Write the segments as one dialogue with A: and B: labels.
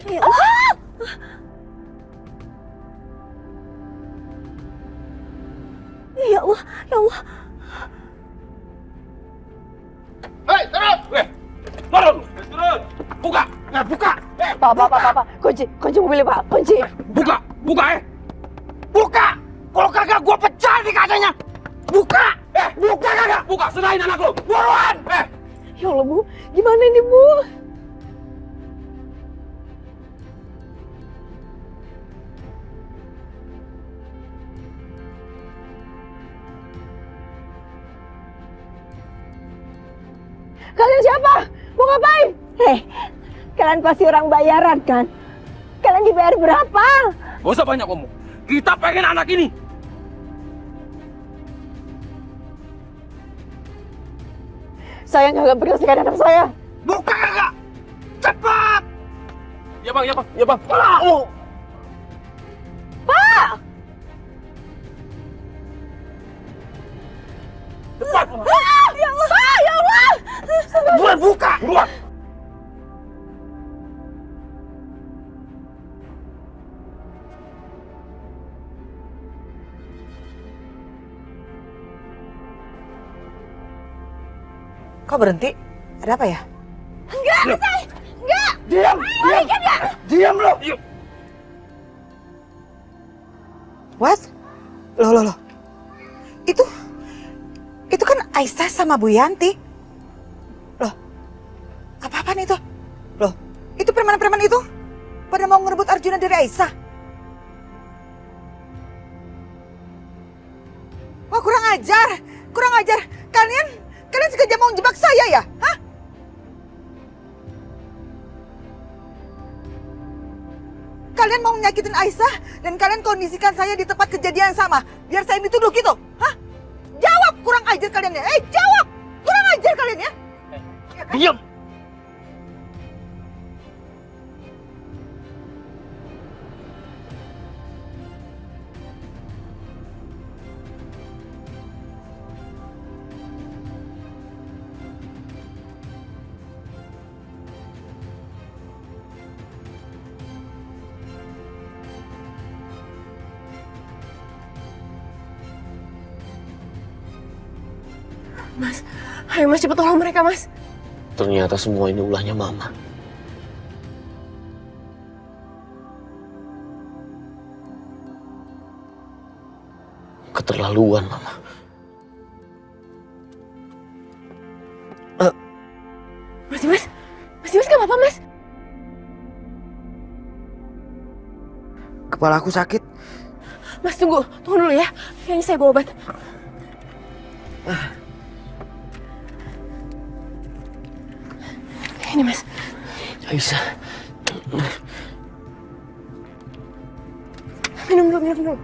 A: Ya Allah. Ya Allah, ya Allah.
B: Hei, turun! Turun! Turun! Buka! Buka!
A: Pak. Kunci mobilnya, Pak. Kunci.
B: Buka! Buka, Buka! Kalau kagak gua pecah nih kacanya! Buka! Buka kagak! Buka! Serahin anak lu! Buruan!
A: Ya Allah, Bu. Gimana ini, Bu? Kalian siapa? Mau ngapain? Kalian pasti orang bayaran, kan? Kalian dibayar berapa?
B: Gak usah banyak ngomong. Kita pengen anak ini.
A: Saya nggak berdasarkan anak saya.
B: Buka kagak! Cepat! Ya bang, ya bang, ya bang.
A: Pak!
B: Cepat!
A: Ya Allah! Pak, ya Allah!
B: Buruan buka! Buruan!
C: Kok berhenti? Ada apa ya?
A: Enggak, saya! Enggak!
B: Diam!
A: Balikin ya!
B: Diam lo!
C: What? Loh. Itu kan Aisyah sama Bu Yanti. Loh, apa-apaan itu? Loh, itu preman-preman itu pada mau ngerebut Arjuna dari Aisyah. Wah, kurang ajar. Kalian sengaja mau jebak saya ya? Hah? Kalian mau nyakitin Aisyah dan kalian kondisikan saya di tempat kejadian yang sama. Biar saya dituduh gitu. Hah? Jawab, kurang ajar kalian ya. Jawab. Kurang ajar kalian ya.
B: Diam!
A: Mas, ayo Mas, cepat tolong mereka, Mas.
D: Ternyata semua ini ulahnya Mama. Keterlaluan Mama.
A: Mas, gak apa-apa, Mas?
C: Kepala aku sakit.
A: Mas, tunggu dulu ya. Kayaknya saya bawa obat. Ini, Mas.
D: Aisyah.
A: Minum dulu.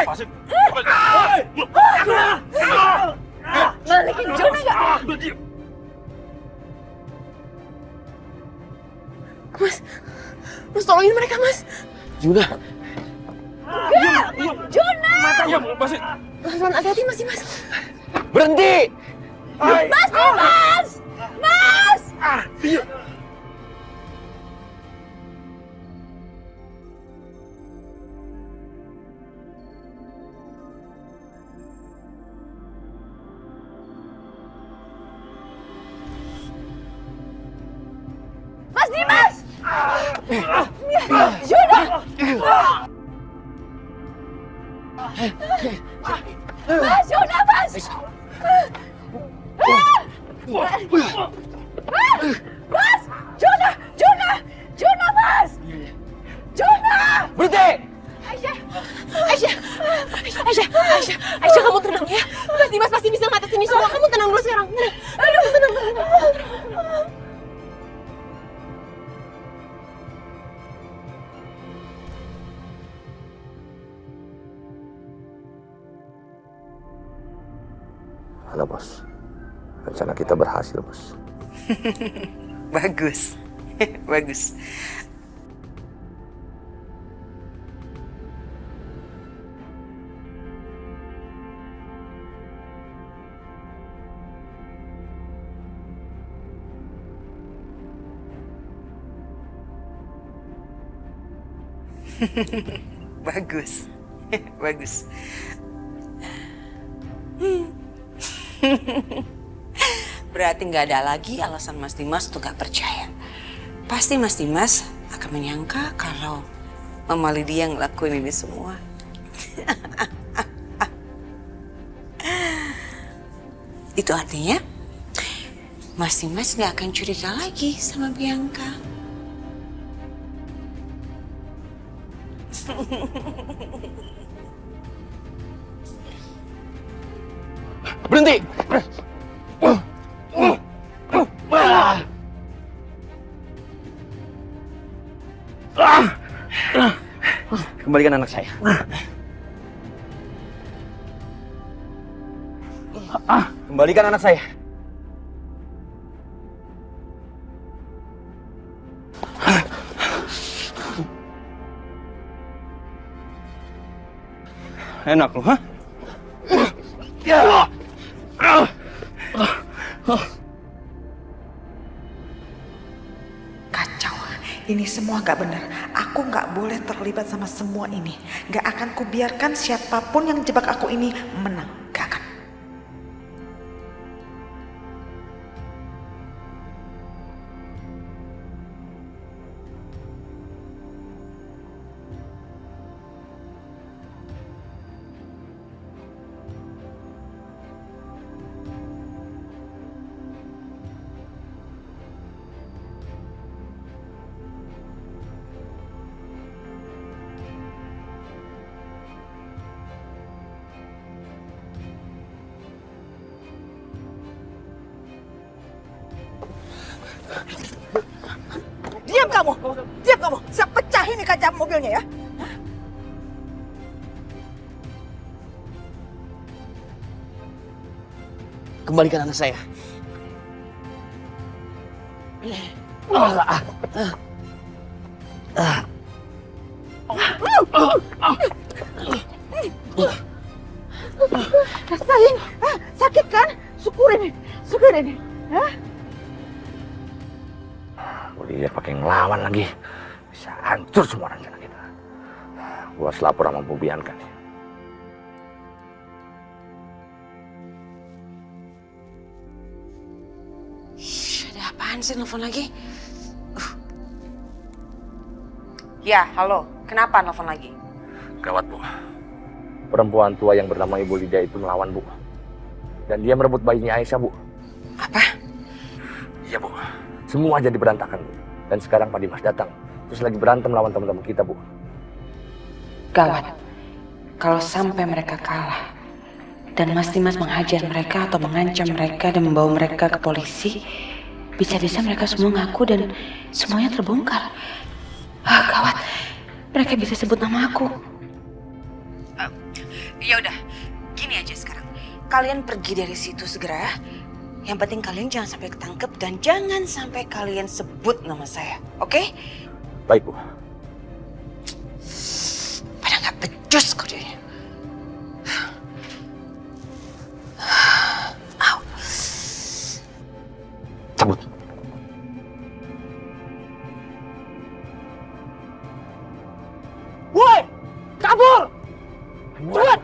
B: Pasik!
A: Balikin Juna gak? Mas, tolongin mereka, Mas.
D: Juna.
A: Juna!
B: Diam, Pasik!
A: Pelan-pelan, hati-hati, Mas.
D: Berhenti!
A: Mas! Mas Dimas! Juna! Mas, Juna, Mas! Mas! Juna, Mas! Juna!
D: Berhenti!
A: Aisyah, kamu tenang ya. Mas Dimas pasti bisa ngatasin ini semua. Kamu tenang dulu sekarang. Tenang.
D: Halo bos, rencana kita berhasil bos.
C: Bagus. Bagus. Bagus. Bagus. Berarti nggak ada lagi alasan Mas Dimas untuk nggak percaya. Pasti Mas Dimas akan menyangka kalau Mama Lydia ngelakuin ini semua. Itu artinya Mas Dimas nggak akan curiga lagi sama Bianca.
D: Berhenti! Kembalikan anak saya. Kembalikan anak saya.
B: Enak lu, hah?
C: Kacau. Ini semua gak benar. Aku gak boleh terlibat sama semua ini. Gak akan kubiarkan siapapun yang jebak aku ini menang. Gak akan. Diam kamu! Diam kamu! Saya pecahin nih kaca mobilnya ya!
D: Kembalikan anak saya.
A: Rasain, sakit kan? Syukurin, syukurin. Hah?
D: Dia pakai ngelawan lagi. Bisa hancur semua rencana kita. Gua harus lapor sama Bu Bianca nih.
C: Ada apaan sih nelfon lagi? Ya, halo. Kenapa nelfon lagi?
D: Gawat, Bu. Perempuan tua yang bernama Ibu Lydia itu melawan, Bu. Dan dia merebut bayinya Aisyah, Bu.
C: Apa?
D: Iya, Bu. Semua jadi berantakan, Bu. Dan sekarang Pak Dimas datang. Terus lagi berantem lawan teman-teman kita, Bu.
E: Gawat. Kalau sampai mereka kalah dan Mas Dimas menghajar mereka atau mengancam mereka dan membawa mereka ke polisi, bisa-bisa mereka semua ngaku dan semuanya terbongkar. Gawat. Mereka bisa sebut nama aku.
C: Ya udah, gini aja sekarang. Kalian pergi dari situ segera. Yang penting kalian jangan sampai ketangkep dan jangan sampai kalian sebut nama saya, oke?
D: Baik, Bu.
C: Pada nggak becus kok dia. Au.
D: Cabut.
B: Woi! Kabur! Cepat!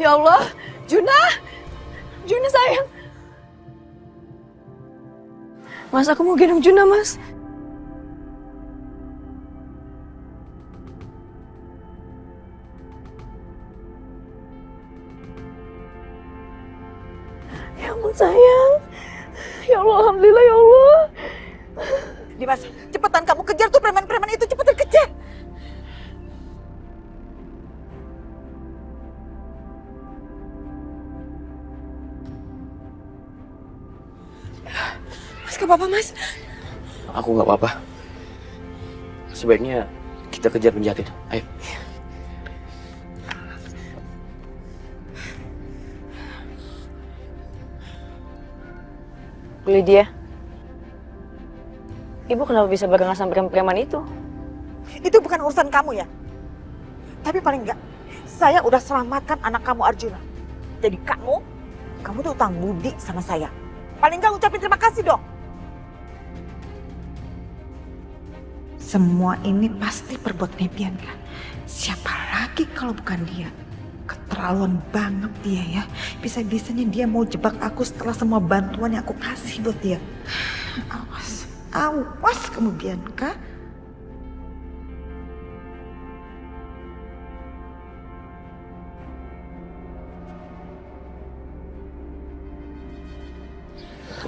A: Ya Allah, Juna! Juna sayang! Mas, aku mau gendong Juna, Mas. Ya ampun sayang. Ya Allah, alhamdulillah ya Allah.
C: Dimas, cepetan kamu kejar tuh preman-preman itu, cepetan kejar.
A: Mas, gak apa-apa, Mas.
D: Aku nggak apa-apa. Sebaiknya kita kejar penjahat itu. Ayo.
A: Lydia, Ibu kenapa bisa barengan sama preman itu?
C: Itu bukan urusan kamu ya. Tapi paling enggak, saya udah selamatkan anak kamu Arjuna. Jadi kamu tuh utang budi sama saya. Paling enggak ucapin terima kasih dong. Semua ini pasti perbuatan Nebian kan? Siapa lagi kalau bukan dia? Keterlaluan banget dia ya. Bisa-bisanya dia mau jebak aku setelah semua bantuan yang aku kasih buat dia. Awas kamu Bianca.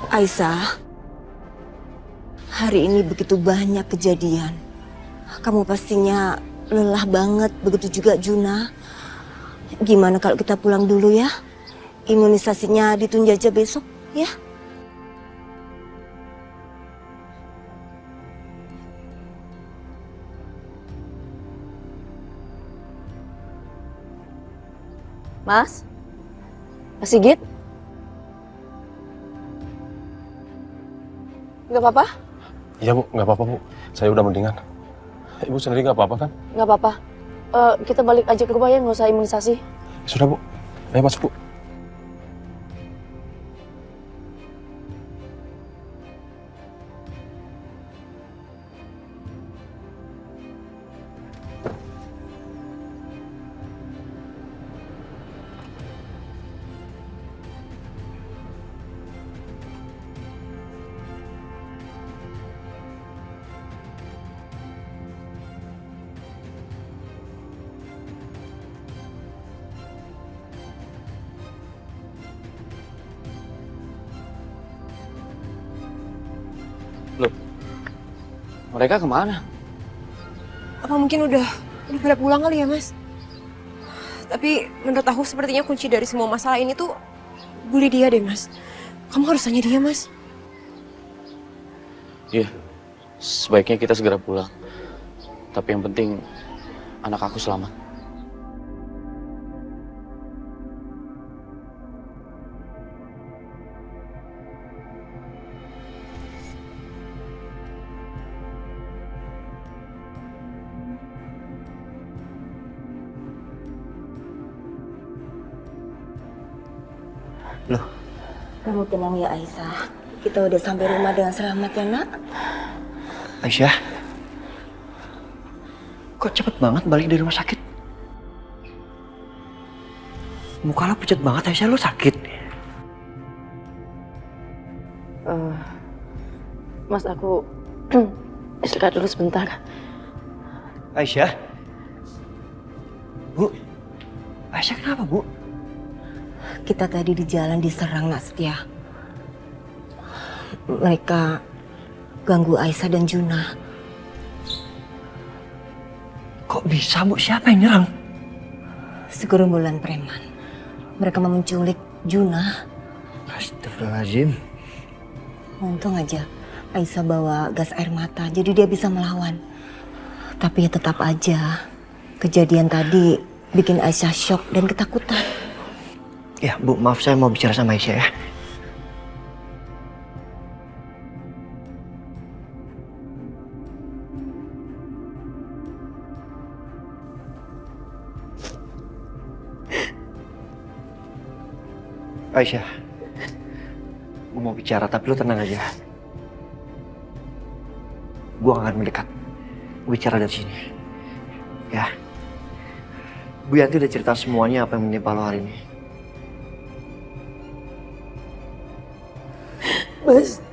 A: Aisyah, hari ini begitu banyak kejadian. Kamu pastinya lelah banget, begitu juga Juna. Gimana kalau kita pulang dulu ya? Imunisasinya ditunda aja besok, ya? Mas? Mas Sigit? Gak apa-apa?
F: Iya Bu, nggak apa-apa Bu. Saya udah mendingan. Ibu sendiri nggak apa-apa kan?
A: Gak apa-apa. Kita balik aja ke rumah ya, nggak usah imunisasi.
F: Sudah Bu, ayo masuk Bu.
D: Loh, mereka kemana?
G: Apa mungkin udah pada pulang kali ya, Mas? Tapi menurut aku sepertinya kunci dari semua masalah ini tuh Bu Lydia deh, Mas. Kamu harus tanya dia, Mas.
D: Iya, sebaiknya kita segera pulang. Tapi yang penting anak aku selamat.
A: Loh, kamu tenang ya Aisyah. Kita udah sampai rumah dengan selamat ya nak.
H: Aisyah, kok cepet banget balik dari rumah sakit? Muka lo pucat banget Aisyah, lo sakit?
A: Mas, aku istirahat dulu sebentar.
H: Aisyah? Bu? Aisyah kenapa Bu?
A: Kita tadi di jalan diserang Nak Setia. Mereka ganggu Aisyah dan Juna.
H: Kok bisa Bu? Siapa yang nyerang?
A: Segerombolan preman. Mereka mau menculik Juna.
H: Astagfirullahaladzim.
A: Untung aja Aisyah bawa gas air mata, jadi dia bisa melawan. Tapi ya tetap aja, kejadian tadi bikin Aisyah shock dan ketakutan.
H: Ya Bu, maaf saya mau bicara sama Aisyah ya. Aisyah, gue mau bicara tapi lu tenang aja. Gue akan mendekat. Gue bicara dari sini. Ya. Bu Yanti udah cerita semuanya apa yang menimpa lo hari ini.
G: Mas,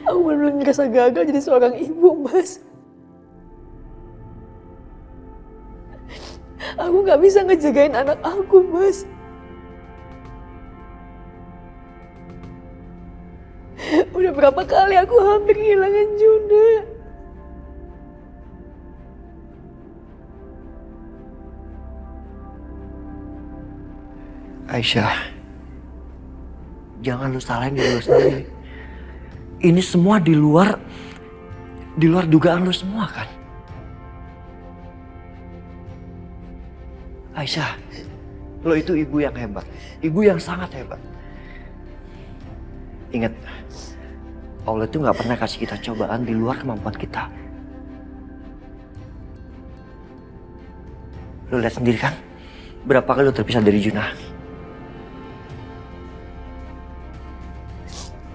G: aku benar-benar ngerasa gagal jadi seorang ibu, Mas. Aku gak bisa ngejagain anak aku, Mas. Udah berapa kali aku hampir kehilangan Juna.
H: Aisyah, jangan lu salahin diri lu sendiri. Ini semua di luar dugaan lu semua kan? Aisyah, lo itu ibu yang hebat, ibu yang sangat hebat. Ingat, Allah itu nggak pernah kasih kita cobaan di luar kemampuan kita. Lo lihat sendiri kan, berapa kali lo terpisah dari Junah.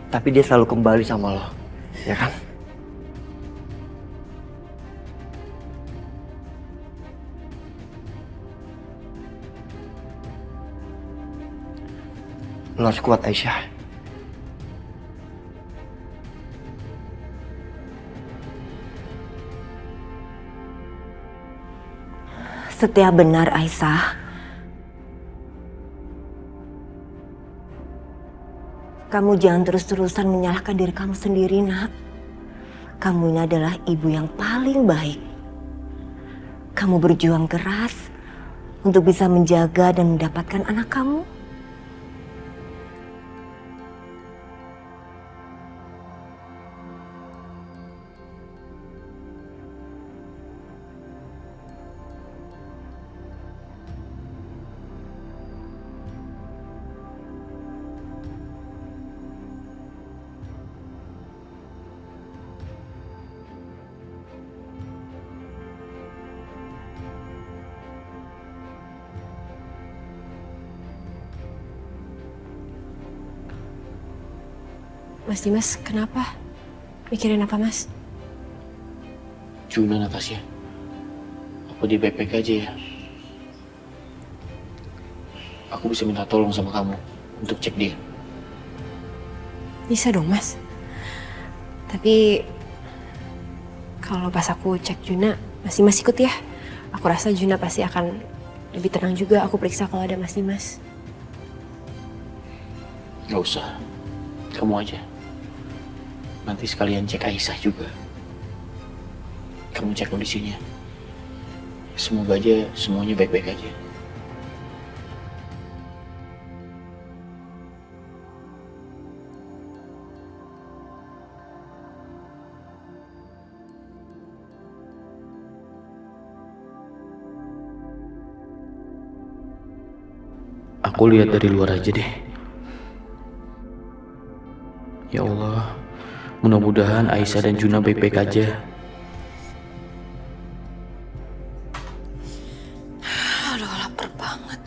H: Tapi dia selalu kembali sama lo, ya kan? Lo harus kuat, Aisyah.
A: Setia benar, Aisyah. Kamu jangan terus-terusan menyalahkan diri kamu sendiri, nak. Kamu ini adalah ibu yang paling baik. Kamu berjuang keras untuk bisa menjaga dan mendapatkan anak kamu.
G: Mas Dimas, kenapa? Mikirin apa, Mas?
I: Juna, Natasha. Apa dia baik-baik aja ya? Aku bisa minta tolong sama kamu untuk cek dia.
G: Bisa dong, Mas. Tapi kalau pas aku cek Juna, Mas Dimas ikut ya. Aku rasa Juna pasti akan lebih tenang juga aku periksa kalau ada Mas Dimas.
I: Gak usah. Kamu aja. Nanti sekalian cek Aisyah juga. Kamu cek kondisinya. Semoga aja semuanya baik-baik aja. Aku lihat dari luar aja deh. Ya Allah, mudah-mudahan Aisyah dan Juna baik-baik aja.
E: Aduh, lapar banget.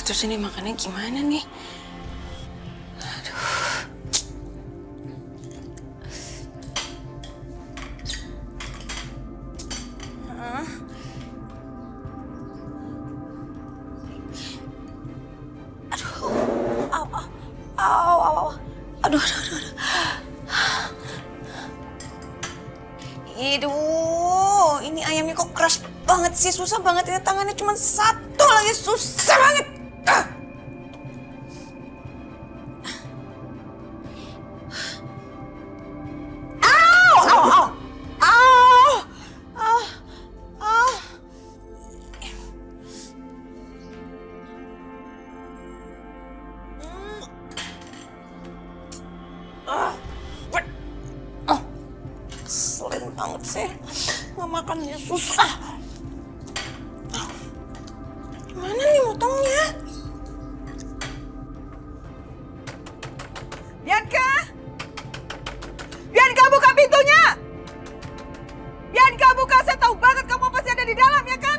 E: Terus ini makannya gimana nih? Aduh, ini ayamnya kok keras banget sih, susah banget ini tangannya cuma satu lagi, susah banget. Selin banget sih, nggak makannya susah. Mana nih motongnya?
C: Bianca! Bianca, buka pintunya! Bianca, buka, saya tahu banget kamu pasti ada di dalam, ya kan?